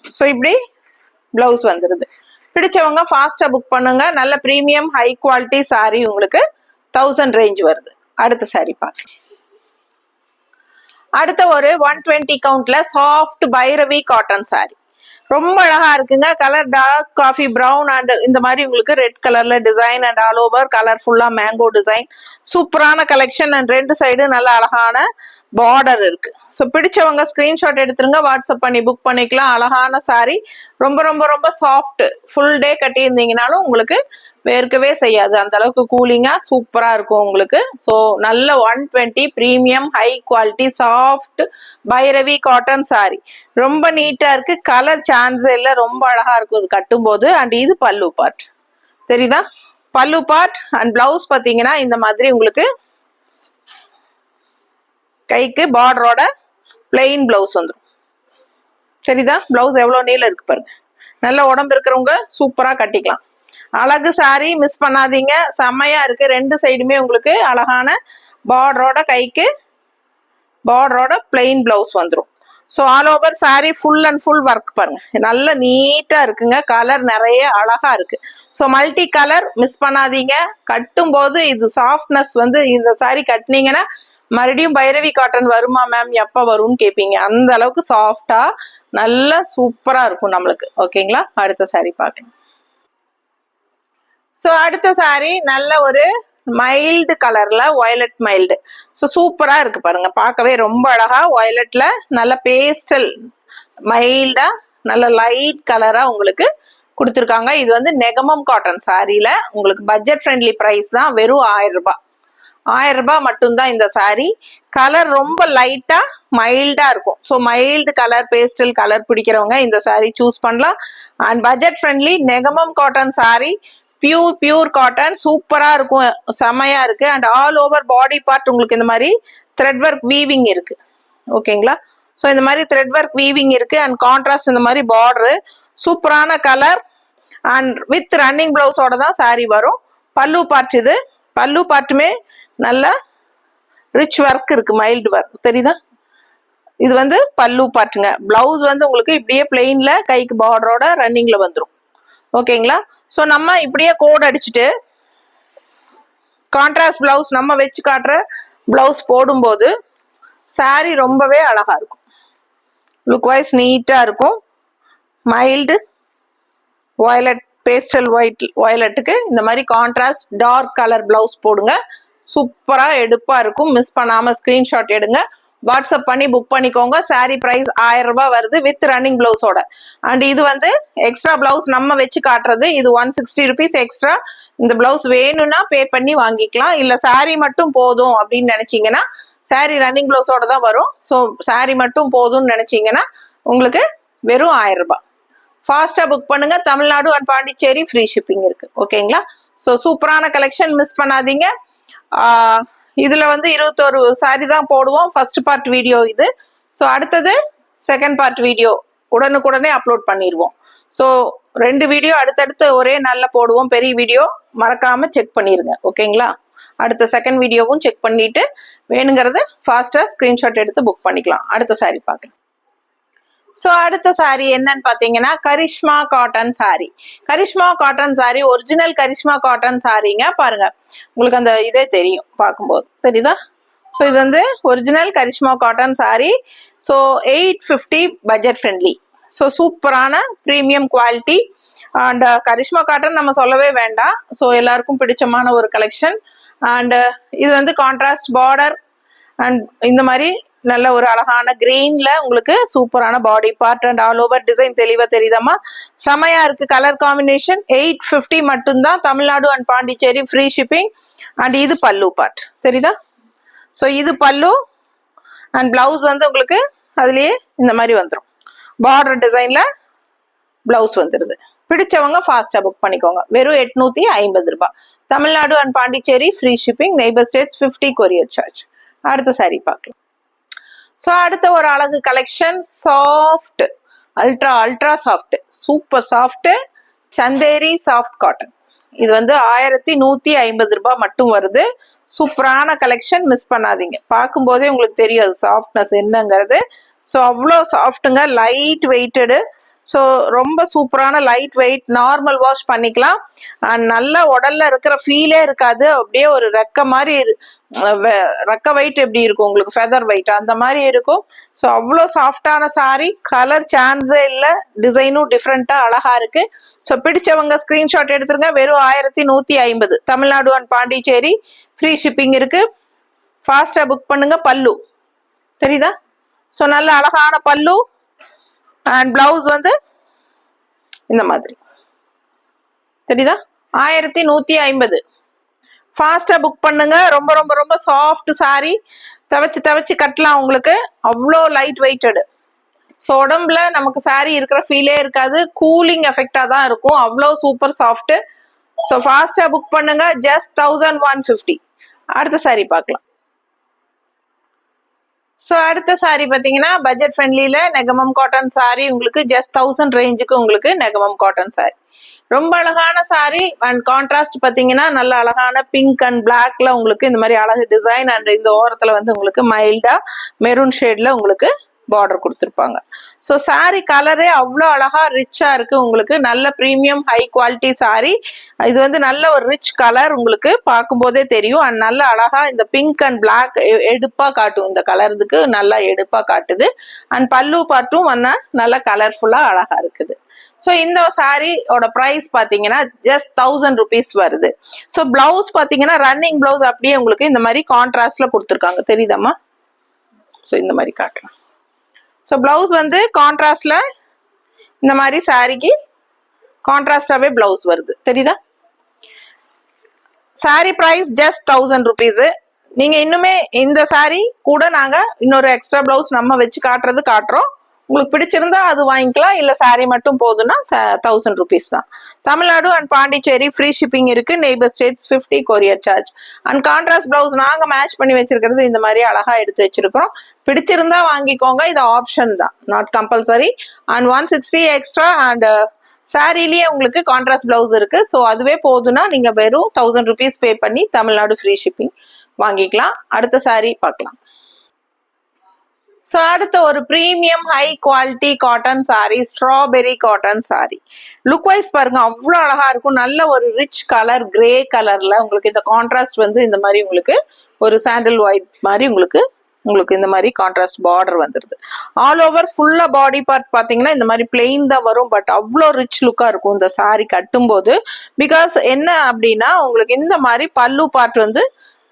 ஸோ இப்படி பிளவுஸ் வந்துடுது. பிடிச்சவங்க ஃபாஸ்டா புக் பண்ணுங்க. நல்ல ப்ரீமியம் ஹை குவாலிட்டி சாரி உங்களுக்கு 1000 ரேஞ்ச் வருது. அடுத்த சாரி பார்க்கலாம். அடுத்த ஒரு 120 கவுண்ட்ல சாஃப்ட் பைரவி காட்டன் சாரி. ரொம்ப அழகா இருக்குங்க. Colour dark coffee brown and இந்த மாதிரி உங்களுக்கு ரெட் கலர்ல டிசைன் அண்ட் ஆல் ஓவர் கலர்ஃபுல்லா மேங்கோ டிசைன். சூப்பரான கலெக்ஷன். அண்ட் ரெண்டு சைடு நல்ல அழகான பார்டர் இருக்கு. ஸோ பிடிச்சவங்க ஸ்கிரீன்ஷாட் எடுத்துருங்க, வாட்ஸ்அப் பண்ணி புக் பண்ணிக்கலாம். அழகான சாரி. ரொம்ப ரொம்ப ரொம்ப சாஃப்ட். ஃபுல் டே கட்டியிருந்தீங்கனாலும் உங்களுக்கு வேர்க்கவே செய்யாது. அந்த அளவுக்கு கூலிங்கா சூப்பரா இருக்கும் உங்களுக்கு. ஸோ நல்ல 120 premium high quality soft Bhairavi cotton sari. ரொம்ப நீட்டா இருக்கு. கலர் சான்ஸ் இல்லை. ரொம்ப அழகா இருக்கும் இது கட்டும் போது. அண்ட் இது பல்லு பார்ட் தெரியுதா? பல்லு பார்ட். அண்ட் பிளவுஸ் பாத்தீங்கன்னா இந்த மாதிரி உங்களுக்கு கைக்கு பார்டரோட பிளெயின் பிளவுஸ் வந்துடும். சரிதா? பிளவுஸ் எவ்வளவு நீளம் இருக்கு பாருங்க. நல்ல உடம்பு இருக்கிறவங்க சூப்பரா கட்டிக்கலாம். அழகு சாரி. மிஸ் பண்ணாதீங்க. செம்மையா இருக்கு. ரெண்டு சைடுமே உங்களுக்கு அழகான பார்டரோட கைக்கு பார்டரோட பிளெயின் பிளவுஸ் வந்துடும். So all over sari full and full work பாருங்க, நல்ல நீட்டா இருக்குங்க. கலர் நிறைய அழகா இருக்கு. ஸோ மல்டி கலர் மிஸ் பண்ணாதீங்க. கட்டும் போது இது சாஃப்ட்னஸ் வந்து இந்த சாரீ கட்டினீங்கன்னா மறுபடியும் பைரவி காட்டன் வருமா மேம், எப்ப வரும்னு கேட்பீங்க. அந்த அளவுக்கு சாஃப்டா நல்லா சூப்பரா இருக்கும் நம்மளுக்கு. ஓகேங்களா, அடுத்த சாரீ பாருங்க. ஸோ அடுத்த சாரீ நல்ல ஒரு மைல்டு கலர்ல வயலட் மைல்டு. ஸோ சூப்பரா இருக்கு பாருங்க, பார்க்கவே ரொம்ப அழகா. வயலட்ல நல்ல பேஸ்டல் மைல்டா நல்ல லைட் கலரா உங்களுக்கு கொடுத்துருக்காங்க. இது வந்து நெகமம் காட்டன் சாரீல உங்களுக்கு பட்ஜெட் ஃப்ரெண்ட்லி பிரைஸ் தான், வெறும் 1000 ரூபாய். 1000 ரூபாய் மட்டும்தான் இந்த சாரீ. கலர் ரொம்ப லைட்டா மைல்டா இருக்கும். So mild colour pastel colour பிடிக்கிறவங்க இந்த சாரீ சூஸ் பண்ணலாம். And budget friendly Negamam cotton sari, pure cotton, சூப்பரா இருக்கும், செமையா இருக்கு. And all over body part உங்களுக்கு இந்த மாதிரி த்ரெட் ஒர்க் வீவிங் இருக்கு. ஓகேங்களா, ஸோ இந்த மாதிரி த்ரெட் ஒர்க் வீவிங் இருக்கு. அண்ட் கான்ட்ராஸ்ட் இந்த மாதிரி பார்டரு, சூப்பரான கலர். அண்ட் வித் ரன்னிங் பிளவுஸோட தான் சாரீ வரும். பல்லு பார்ட், இது பல்லு பார்ட்டுமே நல்ல ரிச் ஒர்க் இருக்கு, மைல்டு ஒர்க் தெரியுதா. இது வந்து பல்லு பார்ட்டுங்க. பிளவுஸ் வந்து உங்களுக்கு இப்படியே பிளெயின்ல கைக்கு பார்டரோட ரன்னிங்ல வந்துடும். ஓகேங்களா, ஸோ நம்ம இப்படியே கோட் அடிச்சுட்டு கான்ட்ராஸ்ட் பிளவுஸ் நம்ம வச்சு காட்டுற பிளவுஸ் போடும்போது சாரீ ரொம்பவே அழகா இருக்கும். லுக் வைஸ் நீட்டா இருக்கும். மைல்டு வயலட் பேஸ்டல் வயலட்டுக்கு இந்த மாதிரி கான்ட்ராஸ்ட் டார்க் கலர் பிளவுஸ் போடுங்க, சூப்பரா எடுப்பா இருக்கும். மிஸ் பண்ணாம ஸ்கிரீன்ஷாட் எடுங்க, வாட்ஸ்அப் பண்ணி புக் பண்ணிக்கோங்க. சாரீ பிரைஸ் 1000 ரூபாய் வருது வித் ரன்னிங் பிளவுஸோட. அண்ட் இது வந்து எக்ஸ்ட்ரா பிளவுஸ் நம்ம வச்சு காட்டுறது, இது 160 ருபீஸ் எக்ஸ்ட்ரா. இந்த பிளவுஸ் வேணும்னா பே பண்ணி வாங்கிக்கலாம். இல்ல சாரீ மட்டும் போதும் அப்படின்னு நினைச்சீங்கன்னா, சாரீ ரன்னிங் பிளவுஸோட தான் வரும். ஸோ சாரீ மட்டும் போதும்னு நினைச்சீங்கன்னா உங்களுக்கு வெறும் 1000 ரூபாய். ஃபாஸ்டா புக் பண்ணுங்க. Tamil Nadu and Pondicherry free shipping இருக்கு. ஓகேங்களா, ஸோ சூப்பரான கலெக்ஷன், மிஸ் பண்ணாதீங்க. இதுல வந்து 21 சாரி தான் போடுவோம். ஃபர்ஸ்ட் பார்ட் வீடியோ இது. ஸோ அடுத்தது செகண்ட் பார்ட் வீடியோ உடனுக்குடனே அப்லோட் பண்ணிடுவோம். ஸோ 2 வீடியோ அடுத்தடுத்து ஒரே நாள்ல போடுவோம். பெரிய வீடியோ மறக்காம செக் பண்ணிருங்க. ஓகேங்களா, அடுத்த செகண்ட் வீடியோவும் செக் பண்ணிட்டு வேணுங்கிறது ஃபாஸ்டா ஸ்கிரீன்ஷாட் எடுத்து புக் பண்ணிக்கலாம். அடுத்த சாரி பார்க்கலாம். ஸோ அடுத்த சாரீ என்னன்னு பாத்தீங்கன்னா Karishma cotton sari. Karishma cotton sari original Karishma cotton சாரீங்க. பாருங்க, உங்களுக்கு அந்த இதே தெரியும் பார்க்கும்போது, தெரியுதா. ஸோ இது வந்து original Karishma cotton sari. So 850 budget friendly. So சூப்பரான premium quality. And Karishma cotton நம்ம சொல்லவே வேண்டாம். ஸோ எல்லாருக்கும் பிடிச்சமான ஒரு கலெக்ஷன். அண்ட் இது வந்து கான்ட்ராஸ்ட் பார்டர் அண்ட் இந்த மாதிரி நல்ல ஒரு அழகான கிரீன்ல உங்களுக்கு சூப்பரான body part and all over design தெளிவா தெரியுதாமா, செமையா இருக்கு. கலர் காம்பினேஷன் 850 மட்டும்தான். Tamil Nadu and Pondicherry free shipping. And இது பல்லு பார்ட் தெரியுதா. ஸோ இது பல்லு அண்ட் பிளவுஸ் வந்து உங்களுக்கு அதுலயே இந்த மாதிரி வந்துடும். பார்டர் டிசைன்ல பிளவுஸ் வந்துடுது. பிடிச்சவங்க ஃபாஸ்டா புக் பண்ணிக்கோங்க. வெறும் 850 ரூபாய். Tamil Nadu and Pondicherry free shipping. Neighbour states 50 courier charge. அடுத்த சாரி பார்க்கலாம். ஸோ அடுத்த ஒரு அழகு collection, soft ultra soft, super soft Chanderi soft cotton. இது வந்து 1150 ரூபாய் மட்டும் வருது. சூப்பரான கலெக்ஷன், மிஸ் பண்ணாதீங்க. பார்க்கும் போதே உங்களுக்கு தெரியும் அது சாஃப்ட்னஸ் என்னங்கிறது. ஸோ அவ்வளோ சாஃப்ட்டுங்க, லைட் வெயிட்டடு. ஸோ ரொம்ப சூப்பரான லைட் வெயிட், நார்மல் வாஷ் பண்ணிக்கலாம். நல்ல உடல்ல இருக்கிற ஃபீலே இருக்காது. அப்படியே ஒரு ரெக்க மாதிரி, ரெக்க வெயிட் எப்படி இருக்கும் உங்களுக்கு, ஃபெதர் வெயிட் அந்த மாதிரி இருக்கும். ஸோ அவ்வளோ சாஃப்டான சாரி. கலர் சான்ஸே இல்லை, டிசைனும் டிஃப்ரெண்டா அழகா இருக்கு. ஸோ பிடிச்சவங்க ஸ்கிரீன்ஷாட் எடுத்துருங்க. வெறும் 1150. Tamil Nadu and Pondicherry free shipping இருக்கு. ஃபாஸ்டா புக் பண்ணுங்க. பல்லு தெரியுதா. ஸோ நல்ல அழகான பல்லு அண்ட் பிளவுஸ் வந்து இந்த மாதிரி தெரியுதா. 1150. ஃபாஸ்டா புக் பண்ணுங்க. ரொம்ப ரொம்ப ரொம்ப சாஃப்ட் சாரி, தவச்சு கட்டலாம். உங்களுக்கு அவ்வளோ லைட் வெயிட்டடு. ஸோ உடம்புல நமக்கு சாரி இருக்கிற ஃபீலே இருக்காது, கூலிங் எஃபெக்டா தான் இருக்கும். அவ்வளோ சூப்பர் சாஃப்ட். ஸோ ஃபாஸ்டா புக் பண்ணுங்க. ஜஸ்ட் 1150. அடுத்த சாரி பார்க்கலாம். ஸோ அடுத்த சாரி பார்த்தீங்கன்னா பட்ஜெட் ஃப்ரெண்ட்லியில் நெகமம் காட்டன் சாரி. உங்களுக்கு ஜஸ்ட் 1000 ரேஞ்சுக்கு உங்களுக்கு நெகமம் காட்டன் சாரி. ரொம்ப அழகான சாரி. அண்ட் கான்ட்ராஸ்ட் பார்த்தீங்கன்னா நல்ல அழகான பிங்க் அண்ட் பிளாக்ல உங்களுக்கு இந்த மாதிரி அழகு டிசைன். அண்ட் இந்த ஓரத்தில் வந்து உங்களுக்கு மைல்டா மெரூன் ஷேட்ல உங்களுக்கு பார்டர் கொடுத்துருப்பாங்க. ஸோ சாரி கலரே அவ்வளோ அழகா ரிச்சா இருக்கு உங்களுக்கு. நல்ல ப்ரீமியம் ஹை குவாலிட்டி சாரி. இது வந்து நல்ல ஒரு ரிச் கலர் உங்களுக்கு பார்க்கும்போதே தெரியும். அண்ட் நல்ல அழகா இந்த பிங்க் அண்ட் பிளாக் எடுப்பா காட்டும். இந்த கலருக்கு நல்லா எடுப்பா காட்டுது. அண்ட் பல்லு பார்ட்டும் நல்லா கலர்ஃபுல்லா அழகா இருக்குது. ஸோ இந்த சாரியோட ப்ரைஸ் பார்த்தீங்கன்னா ஜஸ்ட் 1000 rupees வருது. ஸோ பிளவுஸ் பார்த்தீங்கன்னா ரன்னிங் பிளவுஸ் அப்படியே உங்களுக்கு இந்த மாதிரி கான்ட்ராஸ்ட்ல கொடுத்துருக்காங்க. தெரியுதாம்மா? ஸோ இந்த மாதிரி காட்டுறேன். ஸோ பிளவுஸ் வந்து கான்ட்ராஸ்ட்ல இந்த மாதிரி சாரிக்கு கான்ட்ராஸ்டாவே பிளவுஸ் வருது. தெரியுதா? Sari price just 1000 rupees. நீங்க இன்னுமே இந்த சாரி கூட நாங்க இன்னொரு எக்ஸ்ட்ரா பிளவுஸ் நம்ம வச்சு காட்டுறோம். உங்களுக்கு பிடிச்சிருந்தா அது வாங்கிக்கலாம். இல்ல சாரி மட்டும் போதுன்னா 1000 rupees தான். Tamil Nadu and Pondicherry free shipping இருக்கு. Neighbour states 50 courier charge. And contrast blouse நாங்க மேட்ச் பண்ணி வச்சிருக்கிறது இந்த மாதிரி அழகா எடுத்து வச்சிருக்கிறோம். பிடிச்சிருந்தா வாங்கிக்கோங்க. இது ஆப்ஷன் தான், not compulsory. And 160 extra and சாரிலேயே உங்களுக்கு கான்ட்ராஸ்ட் பிளவுஸ் இருக்கு. ஸோ அதுவே போதுன்னா நீங்க வெறும் 1000 rupees பே பண்ணி தமிழ்நாடு ஃப்ரீ ஷிப்பிங் வாங்கிக்கலாம். அடுத்த சாரி பார்க்கலாம். ஸோ அடுத்த ஒரு premium high quality cotton sari, strawberry cotton sari. Look wise பாருங்க அவ்வளோ அழகா இருக்கும். நல்ல ஒரு ரிச் கலர் கிரே கலர்ல உங்களுக்கு இந்த கான்ட்ராஸ்ட் வந்து இந்த மாதிரி உங்களுக்கு ஒரு சாண்டில் ஒயிட் மாதிரி உங்களுக்கு இந்த மாதிரி கான்ட்ராஸ்ட் பார்டர் வந்துருது. ஆல் ஓவர் ஃபுல்லா பாடி பார்ட் பாத்தீங்கன்னா இந்த மாதிரி பிளெயின் தான் வரும். பட் அவ்வளோ ரிச் லுக்கா இருக்கும் இந்த சாரி கட்டும்போது. பிகாஸ் என்ன அப்படின்னா உங்களுக்கு இந்த மாதிரி பல்லு பார்ட் வந்து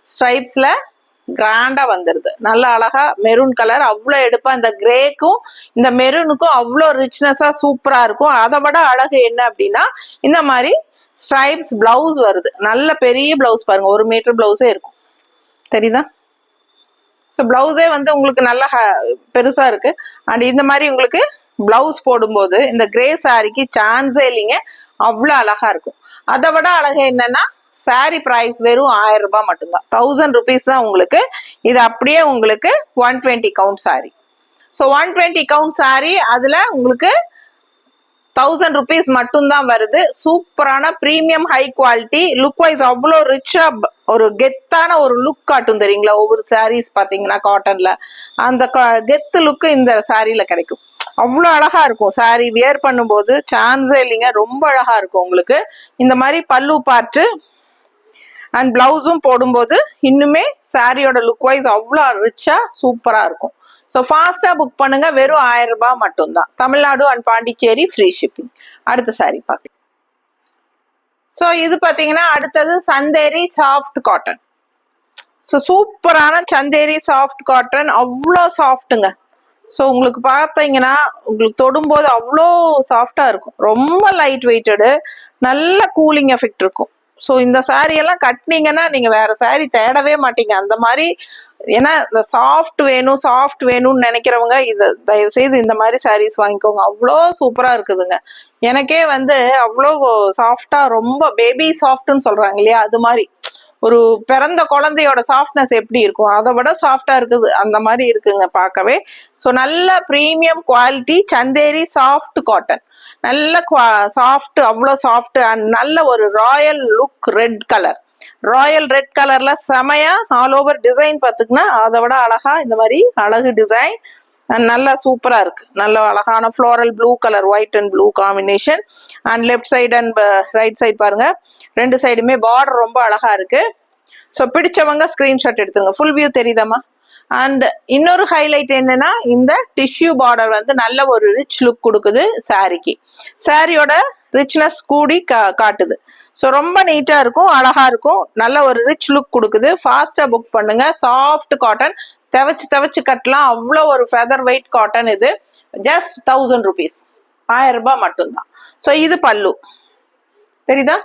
ஸ்ட்ரைப்ஸ்ல கிராண்டா வந்துருது. நல்ல அழகா மெரூன் கலர் அவ்வளோ எடுப்பா. இந்த கிரேக்கும் இந்த மெரூனுக்கும் அவ்வளோ ரிச்னஸா சூப்பரா இருக்கும். அதை விட அழகு என்ன அப்படின்னா இந்த மாதிரி ஸ்ட்ரைப்ஸ் பிளவுஸ் வருது. நல்ல பெரிய பிளவுஸ் பாருங்க, 1 மீட்டர் பிளவுஸே இருக்கும். தெரியுதா? ஸோ பிளவுஸே வந்து உங்களுக்கு நல்ல பெருசா இருக்கு. அண்ட் இந்த மாதிரி உங்களுக்கு பிளவுஸ் போடும்போது இந்த கிரே சாரிக்கு சான்ஸே இல்லைங்க, அவ்வளோ அழகா இருக்கும். அதை விட அழகு என்னன்னா சாரி பிரைஸ் வெறும் 1000 ரூபாய் மட்டும்தான். 1000 rupees தான் உங்களுக்கு. இது அப்படியே உங்களுக்கு 120 count sari. So 120 count sari அதுல உங்களுக்கு 1000 rupees மட்டும்தான் வருது. சூப்பரான premium high quality. Look wise அவ்வளோ ரிச்சா ஒரு கெத்தான ஒரு லுக் காட்டும். தெரியுங்களா? ஒவ்வொரு சாரீஸ் பாத்தீங்கன்னா காட்டன்ல அந்த கெத்து லுக்கு இந்த சாரியில கிடைக்கும். அவ்வளோ அழகா இருக்கும். சாரி வியர் பண்ணும்போது சான்ஸே இல்லைங்க, ரொம்ப அழகா இருக்கும் உங்களுக்கு. இந்த மாதிரி பல்லு பார்ட்டு அண்ட் பிளவுஸும் போடும்போது இன்னுமே சாரியோட லுக் வைஸ் அவ்வளோ ரிச்சா சூப்பரா இருக்கும். ஸோ ஃபாஸ்டா புக் பண்ணுங்க. வெறும் 1000 ரூபாய் மட்டும்தான். Tamil Nadu and Pondicherry free shipping. அடுத்த சாரி பார்க்கலாம். ஸோ இது பாத்தீங்கன்னா அடுத்தது சந்தேரி சாஃப்ட் காட்டன். ஸோ சூப்பரான சந்தேரி சாஃப்ட் காட்டன், அவ்வளோ சாஃப்ட்டுங்க. ஸோ உங்களுக்கு பார்த்தீங்கன்னா உங்களுக்கு தொடும்போது அவ்வளோ சாஃப்டா இருக்கும். ரொம்ப லைட் வெயிட்டடு, நல்ல கூலிங் எஃபெக்ட் இருக்கும். ஸோ இந்த சாரி எல்லாம் கட்டினீங்கன்னா நீங்க வேற சாரி தேடவே மாட்டீங்க அந்த மாதிரி. ஏன்னா இந்த சாஃப்ட் வேணும்னு நினைக்கிறவங்க இதை தயவு செய்து இந்த மாதிரி சாரீஸ் வாங்கிக்கோங்க. அவ்வளோ சூப்பரா இருக்குதுங்க. எனக்கே வந்து அவ்வளோ சாஃப்டா, ரொம்ப பேபி சாஃப்ட்னு சொல்றாங்க இல்லையா, அது மாதிரி ஒரு பிறந்த குழந்தையோட சாஃப்ட்னஸ் எப்படி இருக்கும் அதை விட சாஃப்டா இருக்குது. அந்த மாதிரி இருக்குங்க பார்க்கவே. ஸோ நல்ல premium quality Chanderi soft cotton. நல்ல சாஃப்ட், அவ்வளோ சாஃப்ட் அண்ட் நல்ல ஒரு Royal look. Red colour, Royal red கலர்ல செமையா ஆல் ஓவர் டிசைன் பார்த்துக்குன்னா அதை விட அழகா இந்த மாதிரி அழகு டிசைன் நல்லா சூப்பரா இருக்கு. நல்ல அழகான floral blue colour, white and blue combination. And left side and right side பாருங்க, 2 சைடுமே பார்டர் ரொம்ப அழகா இருக்கு. ஸோ பிடிச்சவங்க ஸ்கிரீன்ஷாட் எடுத்துங்க. ஃபுல் வியூ தெரியுதாமா? அண்ட் இன்னொரு ஹைலைட் என்னன்னா இந்த டிஷ்யூ பார்டர் வந்து நல்ல ஒரு ரிச் லுக் கொடுக்குது சாரிக்கு. சாரியோட ரிச்னஸ் கூடி காட்டுது. ஸோ ரொம்ப நீட்டா இருக்கும், அழகா இருக்கும், நல்ல ஒரு ரிச் லுக் கொடுக்குது. ஃபாஸ்டா புக் பண்ணுங்க. சாஃப்ட் காட்டன், துவைச்சு கட்டலாம். அவ்வளோ ஒரு ஃபெதர் வெயிட் காட்டன். இது ஜஸ்ட் 1000 rupees, 1000 ரூபாய் மட்டும்தான். ஸோ இது பல்லு தெரியுதா?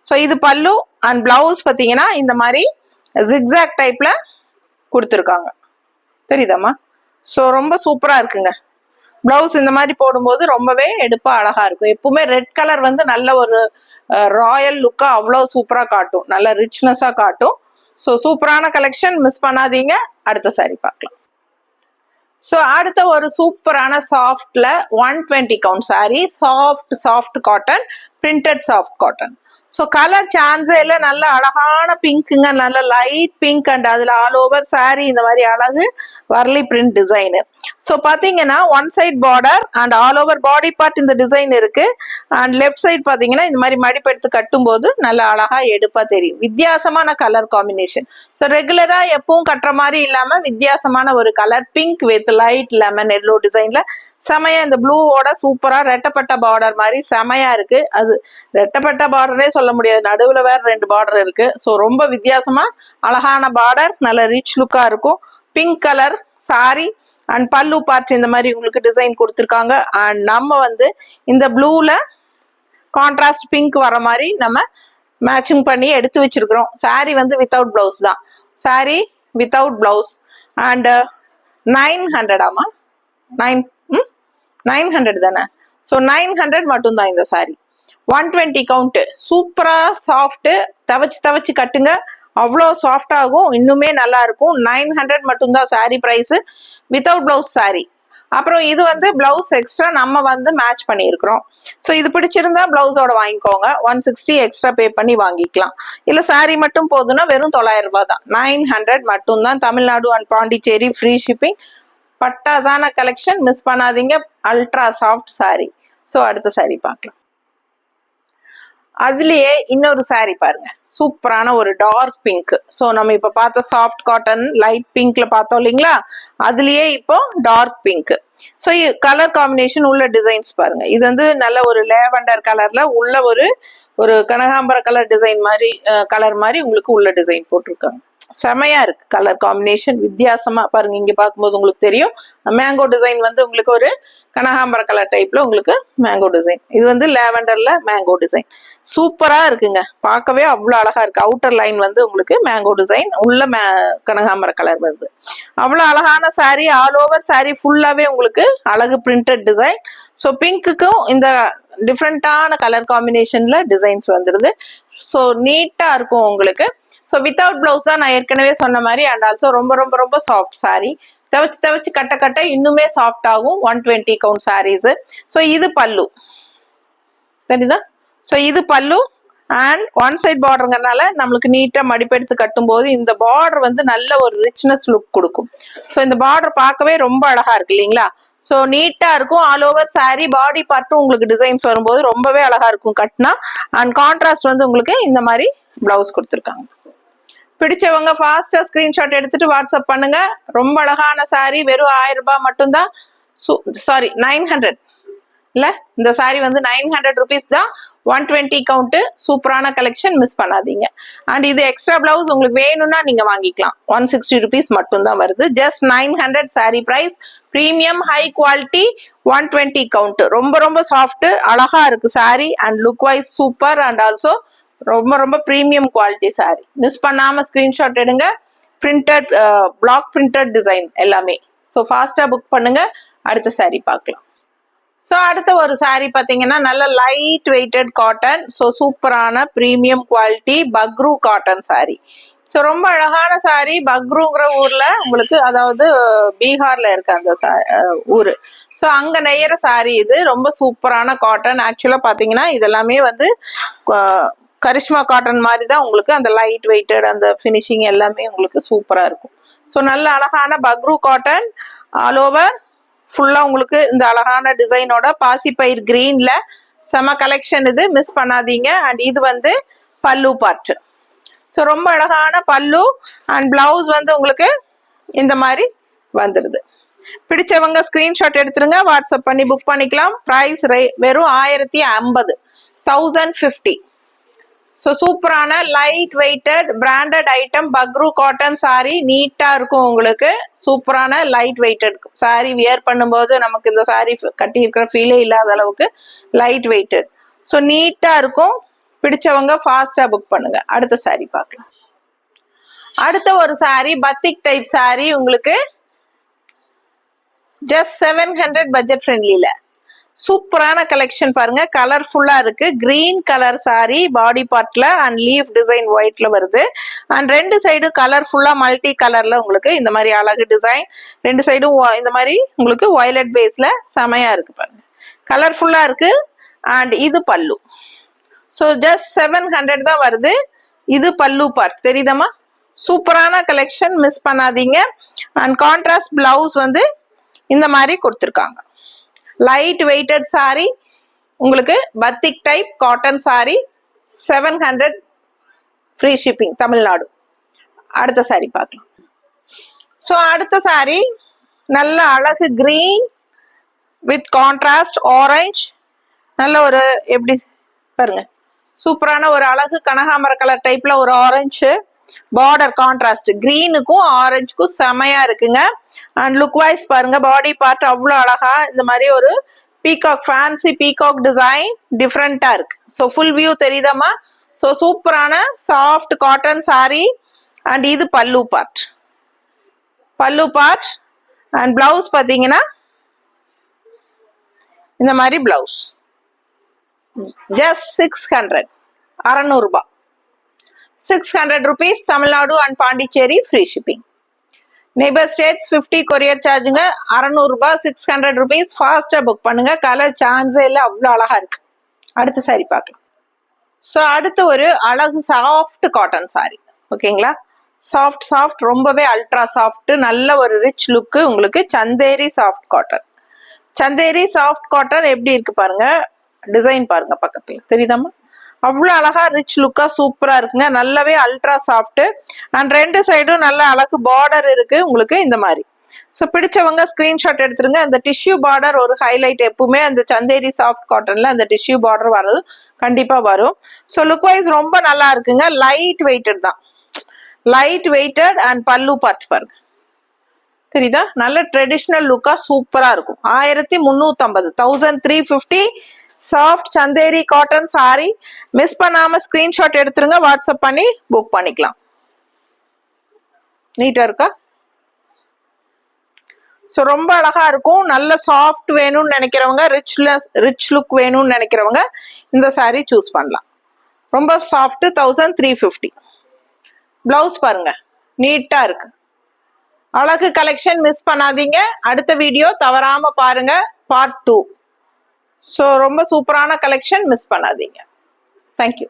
ஸோ இது பல்லு அண்ட் பிளவுஸ் பார்த்தீங்கன்னா இந்த மாதிரி ஜிக்ஸாக் டைப்ல கொடுத்துருக்காங்க. தெரியுதாம்மா? ஸோ ரொம்ப சூப்பரா இருக்குங்க. பிளவுஸ் இந்த மாதிரி போடும்போது ரொம்பவே எடுப்பா அழகா இருக்கும். எப்பவுமே ரெட் கலர் வந்து நல்ல ஒரு ராயல் லுக்கா அவ்வளோ சூப்பரா காட்டும், நல்ல ரிச்னஸா காட்டும். ஸோ சூப்பரான கலெக்ஷன், மிஸ் பண்ணாதீங்க. அடுத்த சாரி பார்க்கலாம். ஸோ அடுத்த ஒரு சூப்பரான சாஃப்ட்ல 120 count sari, soft cotton, printed soft cotton. So colour சான்ஸே இல்லை, நல்ல அழகான பிங்க்குங்க, நல்ல லைட் பிங்க் அண்ட் அதில் ஆல் ஓவர் சாரி இந்த மாதிரி அழகு வரலி பிரிண்ட் டிசைனு. ஸோ பார்த்தீங்கன்னா one side border and all over body part இந்த டிசைன் இருக்கு. அண்ட் லெஃப்ட் சைட் பார்த்தீங்கன்னா இந்த மாதிரி மடிப்பு எடுத்து கட்டும்போது நல்ல அழகா எடுப்பா தெரியும். வித்தியாசமான கலர் காம்பினேஷன். ஸோ ரெகுலரா எப்பவும் கட்டுற மாதிரி இல்லாம வித்தியாசமான ஒரு colour pink with light lemon yellow டிசைன்ல செமையா இந்த ப்ளூவோட சூப்பரா ரெட்டப்பட்ட பார்டர் மாதிரி செமையா இருக்கு. அது ரெட்டப்பட்ட பார்டரே சொல்ல முடியாது, நடுவுல வேற 2 பார்டர் இருக்கு. ஸோ ரொம்ப வித்தியாசமா அழகான பார்டர், நல்ல ரிச் லுக்கா இருக்கும். பிங்க் கலர் சாரி அண்ட் பல்லு பார்ட் இந்த மாதிரி உங்களுக்கு டிசைன் கொடுத்துருக்காங்க. அண்ட் நம்ம வந்து இந்த ப்ளூல கான்ட்ராஸ்ட் பிங்க் வர மாதிரி நம்ம மேட்சிங் பண்ணி எடுத்து வச்சிருக்கிறோம். சாரி வந்து வித்தவுட் பிளவுஸ் தான், சாரி வித்தவுட் பிளவுஸ். அண்ட் 900 ஆமா 900 தானே. ஸோ 900 மட்டும்தான் இந்த சாரி. 120 கவுண்ட். சூப்பரா சாஃப்ட், தவச்சு கட்டுங்க, அவ்வளோ சாஃப்ட் ஆகும், இன்னுமே நல்லா இருக்கும். 900 மட்டும்தான் sari price, without blouse sari. அப்புறம் இது வந்து பிளவுஸ் எக்ஸ்ட்ரா நம்ம வந்து மேட்ச் பண்ணியிருக்கிறோம். ஸோ இது பிடிச்சிருந்தா பிளவுஸோட வாங்கிக்கோங்க, 160 எக்ஸ்ட்ரா பே பண்ணி வாங்கிக்கலாம். இல்லை சாரி மட்டும் போதுன்னா வெறும் 900 ரூபாய் தான். 900 மட்டும்தான். Tamil Nadu and Pondicherry free shipping. பட்டாசான கலெக்ஷன், மிஸ் பண்ணாதீங்க. Ultra soft sari. ஸோ அடுத்த சாரி பார்க்கலாம். அதுலயே இன்னொரு சாரி பாருங்க, சூப்பரான ஒரு டார்க் பிங்க். ஸோ நம்ம இப்ப பார்த்த சாஃப்ட் காட்டன் லைட் பிங்க்ல பார்த்தோம் இல்லைங்களா, அதுலயே இப்போ dark pink. So colour combination உள்ள டிசைன்ஸ் பாருங்க. இது வந்து நல்ல ஒரு லேவண்டர் கலர்ல உள்ள ஒரு கனகாம்பர கலர் டிசைன் மாதிரி கலர் மாதிரி உங்களுக்கு உள்ள டிசைன் போட்டிருக்காங்க. செமையா இருக்கு கலர் காம்பினேஷன், வித்தியாசமா பாருங்க. இங்க பார்க்கும்போது உங்களுக்கு தெரியும் மேங்கோ டிசைன் வந்து உங்களுக்கு ஒரு கனகாம்பர கலர் டைப்ல உங்களுக்கு மேங்கோ டிசைன். இது வந்து லேவண்டர்ல மேங்கோ டிசைன் சூப்பரா இருக்குங்க, பார்க்கவே அவ்வளவு அழகா இருக்கு. அவுட்டர் லைன் வந்து உங்களுக்கு மேங்கோ டிசைன், உள்ள கனகாம்பர கலர் வருது. அவ்வளவு அழகான சாரி, ஆல் ஓவர் சாரி ஃபுல்லாவே உங்களுக்கு அழகு பிரிண்டட் டிசைன். ஸோ பிங்க்குக்கும் இந்த டிஃப்ரெண்டான கலர் காம்பினேஷன்ல டிசைன்ஸ் வந்துருது. ஸோ நீட்டா இருக்கும் உங்களுக்கு. ஸோ வித்தவுட் பிளவுஸ் தான் நான் ஏற்கனவே சொன்ன மாதிரி. அண்ட் ஆல்சோ ரொம்ப ரொம்ப ரொம்ப சாஃப்ட் சாரி, தவச்சு கட்ட இன்னுமே சாஃப்ட் ஆகும். 120 கவுண்ட் சாரீஸ். ஸோ இது பல்லு தெரியுதா. ஸோ இது பல்லு அண்ட் ஒன் சைட் பார்டருங்கிறதுனால நம்மளுக்கு நீட்டா மடிப்பெடுத்து கட்டும் போது இந்த பார்டர் வந்து நல்ல ஒரு ரிச்னஸ் லுக் கொடுக்கும். ஸோ இந்த பார்டர் பார்க்கவே ரொம்ப அழகா இருக்கு இல்லைங்களா. ஸோ நீட்டா இருக்கும். ஆல் ஓவர் சாரி பாடி பார்ட்டும் உங்களுக்கு டிசைன்ஸ் வரும்போது ரொம்பவே அழகா இருக்கும் கட்டினா. அண்ட் கான்ட்ராஸ்ட் வந்து உங்களுக்கு இந்த மாதிரி பிளவுஸ் கொடுத்துருக்காங்க. பிடிச்சவங்க ஃபாஸ்டா ஸ்கிரீன்ஷாட் எடுத்துட்டு வாட்ஸ்அப் பண்ணுங்க. ரொம்ப அழகான சாரி, வெறும் 1000 ரூபாய் மட்டும்தான். சாரி 900 இல்ல, இந்த சாரி வந்து 900 ருபீஸ் தான். 120 கவுண்ட், சூப்பரான கலெக்ஷன், மிஸ் பண்ணாதீங்க. அண்ட் இது எக்ஸ்ட்ரா பிளவுஸ் உங்களுக்கு வேணும்னா நீங்க வாங்கிக்கலாம். 160 ருபீஸ் மட்டும் தான் வருது. Just 900 sari price. Premium high quality, 120 count. ரொம்ப ரொம்ப சாஃப்ட், அழகா இருக்கு sari. And look wise super. And also ரொம்ப ரொம்ப பிரீமியம் குவாலிட்டி சாரி. மிஸ் பண்ணாம ஸ்கிரீன்ஷாட் எடுங்க. பிரிண்டட் பிளாக் பிரிண்டட் டிசைன் எல்லாமே. ஸோ ஃபாஸ்டா புக் பண்ணுங்க. அடுத்த சாரி பார்க்கலாம். ஸோ அடுத்த ஒரு சாரி பார்த்தீங்கன்னா நல்ல லைட் வெயிட்டட் காட்டன். ஸோ சூப்பரான premium quality Bagru cotton sari. So ரொம்ப அழகான சாரி. பக்ரூங்கிற ஊர்ல உங்களுக்கு, அதாவது பீகார்ல இருக்க அந்த ஊரு. ஸோ அங்க நெய்யற சாரி இது. ரொம்ப சூப்பரான காட்டன். ஆக்சுவலா பாத்தீங்கன்னா இதெல்லாமே வந்து கரிஷ்மா காட்டன் மாதிரி தான் உங்களுக்கு. அந்த லைட் வெயிட்டட் அந்த ஃபினிஷிங் எல்லாமே உங்களுக்கு சூப்பரா இருக்கும். ஸோ நல்ல அழகான பக்ரூ காட்டன். ஆல் ஓவர் ஃபுல்லா உங்களுக்கு இந்த அழகான டிசைனோட பாசிப்பயிர் கிரீன்ல செம கலெக்ஷன் இது, மிஸ் பண்ணாதீங்க. அண்ட் இது வந்து பல்லு பார்ட். ஸோ ரொம்ப அழகான பல்லு. அண்ட் பிளவுஸ் வந்து உங்களுக்கு இந்த மாதிரி வந்துடுது. பிடிச்சவங்க ஸ்கிரீன்ஷாட் எடுத்துருங்க, வாட்ஸ்அப் பண்ணி புக் பண்ணிக்கலாம். ப்ரைஸ் வெறும் 1050, 1050. ஸோ சூப்பரான light weighted branded item Bagru cotton sari. நீட்டா இருக்கும் உங்களுக்கு. சூப்பரான லைட் வெயிட்டட் சாரி. வியர் பண்ணும்போது நமக்கு இந்த சாரி கட்டி இருக்கிற ஃபீலே இல்லாத அளவுக்கு லைட் வெயிட்டட். ஸோ நீட்டா இருக்கும். பிடிச்சவங்க ஃபாஸ்டா புக் பண்ணுங்க. அடுத்த சாரி பார்க்கலாம். அடுத்த ஒரு சாரி பத்திக் டைப் சாரி. உங்களுக்கு ஜஸ்ட் 700 பட்ஜெட் ஃப்ரெண்ட்லில சூப்பரான கலெக்ஷன் பாருங்க. கலர்ஃபுல்லா இருக்கு. கிரீன் கலர் சாரி பாடி பார்ட்ல அண்ட் லீஃப் டிசைன் ஒயிட்ல வருது. அண்ட் ரெண்டு சைடும் கலர்ஃபுல்லா மல்டி கலர்ல உங்களுக்கு இந்த மாதிரி அழகு டிசைன். ரெண்டு சைடும் இந்த மாதிரி உங்களுக்கு வயலட் பேஸ்ல செமையா இருக்கு பாருங்க. கலர்ஃபுல்லா இருக்கு. அண்ட் இது பல்லு. ஸோ ஜஸ்ட் 700 தான் வருது. இது பல்லு பார்ட் தெரியுதம்மா. சூப்பரான கலெக்ஷன், மிஸ் பண்ணாதீங்க. அண்ட் கான்ட்ராஸ்ட் பிளவுஸ் வந்து இந்த மாதிரி கொடுத்துருக்காங்க. லைட் வெயிட்டட் சாரி, உங்களுக்கு batik type cotton sari, 700 free shipping Tamil Nadu. அடுத்த சாரி பார்க்கலாம். ஸோ அடுத்த சாரி நல்ல அழகு கிரீன் வித் கான்ட்ராஸ்ட் ஆரஞ்ச், நல்ல ஒரு எப்படி பாருங்க, சூப்பரான ஒரு அழகு கனகாமர கலர் டைப்ல ஒரு ஆரஞ்சு பார்டர், கான்ட்ராஸ்ட் கிரீனுக்கும் ஆரஞ்சுக்கும் செமையா இருக்குங்க. அண்ட் லுக் வைஸ் பாருங்க, பாடி பார்ட் அவ்வளோ அழகா இந்த மாதிரி ஒரு பீகாக், ஃபேன்சி பீகாக் டிசைன் டிஃப்ரெண்டா இருக்கு. ஸோ ஃபுல் வியூ தெரியுதாமா. ஸோ சூப்பரான சாஃப்ட் காட்டன் சாரி. அண்ட் இது பல்லு பார்ட், பல்லு பார்ட். அண்ட் பிளவுஸ் பார்த்தீங்கன்னா இந்த மாதிரி பிளவுஸ் ஜஸ்ட் 600, 600 ரூபாய். 600 rupees Tamil Nadu and Pondicherry free shipping. Neighbour states 50 courier சார்ஜுங்க. 600 ரூபாய், 600 rupees. ஃபாஸ்டா புக் பண்ணுங்க. கலர் சான்ஸே இல்லை, அவ்வளோ அழகா இருக்கு. அடுத்த சாரி பார்க்கலாம். ஸோ அடுத்து ஒரு அழகு சாஃப்ட் காட்டன் சாரி, ஓகேங்களா. சாஃப்ட் ரொம்பவே அல்ட்ரா சாஃப்ட், நல்ல ஒரு ரிச் லுக்கு. உங்களுக்கு Chanderi soft cotton. Chanderi soft cotton எப்படி இருக்கு பாருங்க, டிசைன் பாருங்க பக்கத்துல தெரியுதாமா. அவ்வளோ அழகா ரிச் லுக்கா சூப்பரா இருக்குங்க. நல்லாவே அல்ட்ரா சாஃப்ட். அண்ட் ரெண்டு சைடும் நல்ல அழகு பார்டர் இருக்கு உங்களுக்கு இந்த மாதிரி. ஸோ பிடிச்சவங்க ஸ்கிரீன்ஷாட் எடுத்துருங்க. அந்த டிஷ்யூ பார்டர் ஒரு ஹைலைட், எப்பவுமே அந்த சந்தேரி சாஃப்ட் காட்டன்ல அந்த டிஷ்யூ பார்டர் வர்றது கண்டிப்பா வரும். ஸோ லுக் வைஸ் ரொம்ப நல்லா இருக்குங்க. லைட் வெயிட்டட் தான், லைட் வெயிட்டட். அண்ட் பல்லு பார்ட் பாருங்க தெரியுதா, நல்ல ட்ரெடிஷ்னல் லுக்கா சூப்பரா இருக்கும். 1350, 1350 soft Chanderi cotton sorry. Miss பண்ணாம ஸ்கிரீன்ஷாட் எடுத்துருங்க, வாட்ஸ்அப் பண்ணி புக் பண்ணிக்கலாம். நீட்டா இருக்கா. ஸோ ரொம்ப அழகா இருக்கும். நல்ல சாஃப்ட் வேணும்னு நினைக்கிறவங்க, ரிச் லுக் வேணும்னு நினைக்கிறவங்க இந்த சாரி சூஸ் பண்ணலாம். ரொம்ப சாஃப்ட், 1350. பிளவுஸ் பாருங்க நீட்டா இருக்கு. அழகு கலெக்ஷன் மிஸ் பண்ணாதீங்க. அடுத்த வீடியோ தவறாம பாருங்க, பார்ட் 2. ஸோ ரொம்ப சூப்பரான கலெக்ஷன், மிஸ் பண்ணாதீங்க. தேங்க்யூ.